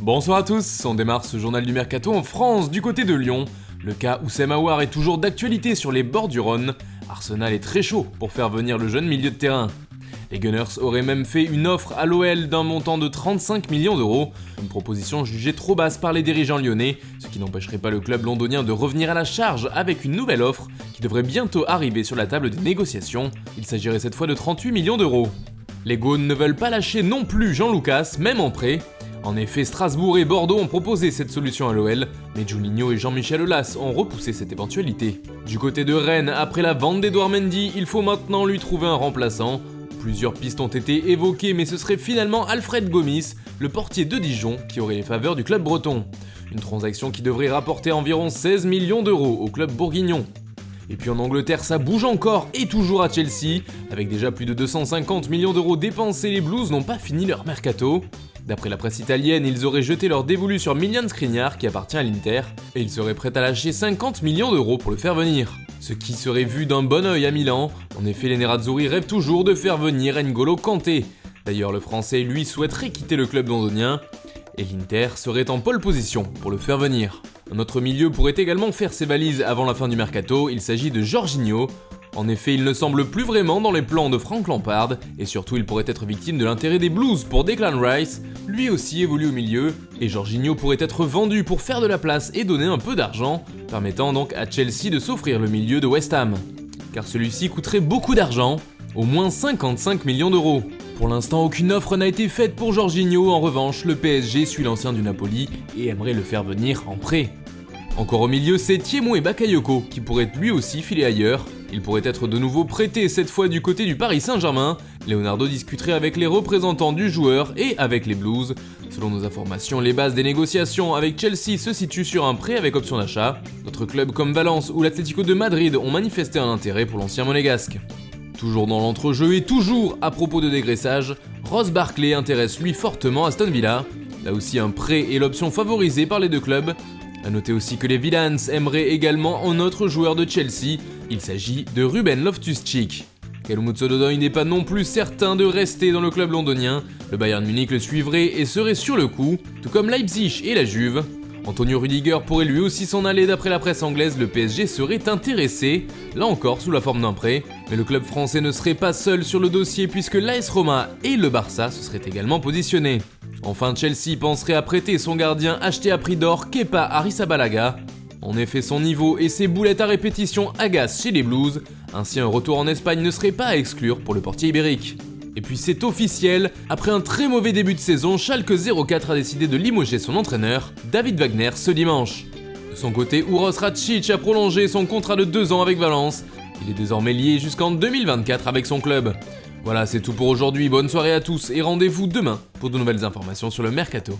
Bonsoir à tous, on démarre ce journal du Mercato en France, du côté de Lyon. Le cas Oussem Aouar est toujours d'actualité sur les bords du Rhône. Arsenal est très chaud pour faire venir le jeune milieu de terrain. Les Gunners auraient même fait une offre à l'OL d'un montant de 35 millions d'euros, une proposition jugée trop basse par les dirigeants lyonnais, ce qui n'empêcherait pas le club londonien de revenir à la charge avec une nouvelle offre qui devrait bientôt arriver sur la table des négociations. Il s'agirait cette fois de 38 millions d'euros. Les Gaunes ne veulent pas lâcher non plus Jean Lucas, même en prêt. En effet, Strasbourg et Bordeaux ont proposé cette solution à l'OL, mais Juninho et Jean-Michel Aulas ont repoussé cette éventualité. Du côté de Rennes, après la vente d'Edouard Mendy, il faut maintenant lui trouver un remplaçant. Plusieurs pistes ont été évoquées, mais ce serait finalement Alfred Gomis, le portier de Dijon, qui aurait les faveurs du club breton. Une transaction qui devrait rapporter environ 16 millions d'euros au club bourguignon. Et puis en Angleterre, ça bouge encore et toujours à Chelsea. Avec déjà plus de 250 millions d'euros dépensés, les Blues n'ont pas fini leur mercato. D'après la presse italienne, ils auraient jeté leur dévolu sur Milian Skriniar qui appartient à l'Inter, et ils seraient prêts à lâcher 50 millions d'euros pour le faire venir. Ce qui serait vu d'un bon œil à Milan. En effet, les Nerazzurri rêvent toujours de faire venir N'Golo Kanté. D'ailleurs, le Français, lui, souhaiterait quitter le club londonien, et l'Inter serait en pole position pour le faire venir. Un autre milieu pourrait également faire ses valises avant la fin du mercato, il s'agit de Jorginho. En effet, il ne semble plus vraiment dans les plans de Frank Lampard, et surtout il pourrait être victime de l'intérêt des Blues pour Declan Rice, lui aussi évolue au milieu, et Jorginho pourrait être vendu pour faire de la place et donner un peu d'argent, permettant donc à Chelsea de s'offrir le milieu de West Ham. Car celui-ci coûterait beaucoup d'argent, au moins 55 millions d'euros. Pour l'instant, aucune offre n'a été faite pour Jorginho, en revanche, le PSG suit l'ancien du Napoli et aimerait le faire venir en prêt. Encore au milieu, c'est Thiemo Bakayoko qui pourrait lui aussi filer ailleurs. Il pourrait être de nouveau prêté, cette fois du côté du Paris Saint-Germain. Leonardo discuterait avec les représentants du joueur et avec les Blues. Selon nos informations, les bases des négociations avec Chelsea se situent sur un prêt avec option d'achat. D'autres clubs comme Valence ou l'Atlético de Madrid ont manifesté un intérêt pour l'ancien monégasque. Toujours dans l'entrejeu et toujours à propos de dégraissage, Ross Barkley intéresse lui fortement Aston Villa. Là aussi un prêt est l'option favorisée par les deux clubs. A noter aussi que les Villains aimeraient également un autre joueur de Chelsea, il s'agit de Ruben Loftus-Cheek. Kalum Hudson-Odoi n'est pas non plus certain de rester dans le club londonien, le Bayern Munich le suivrait et serait sur le coup, tout comme Leipzig et la Juve. Antonio Rüdiger pourrait lui aussi s'en aller. D'après la presse anglaise, le PSG serait intéressé, là encore sous la forme d'un prêt, mais le club français ne serait pas seul sur le dossier puisque l'AS Roma et le Barça se seraient également positionnés. Enfin, Chelsea penserait à prêter son gardien acheté à prix d'or Kepa Arrizabalaga. En effet, son niveau et ses boulettes à répétition agacent chez les Blues, ainsi un retour en Espagne ne serait pas à exclure pour le portier ibérique. Et puis c'est officiel, après un très mauvais début de saison, Schalke 04 a décidé de limoger son entraîneur, David Wagner, ce dimanche. De son côté, Uroš Račić a prolongé son contrat de 2 ans avec Valence. Il est désormais lié jusqu'en 2024 avec son club. Voilà, c'est tout pour aujourd'hui, bonne soirée à tous et rendez-vous demain pour de nouvelles informations sur le Mercato.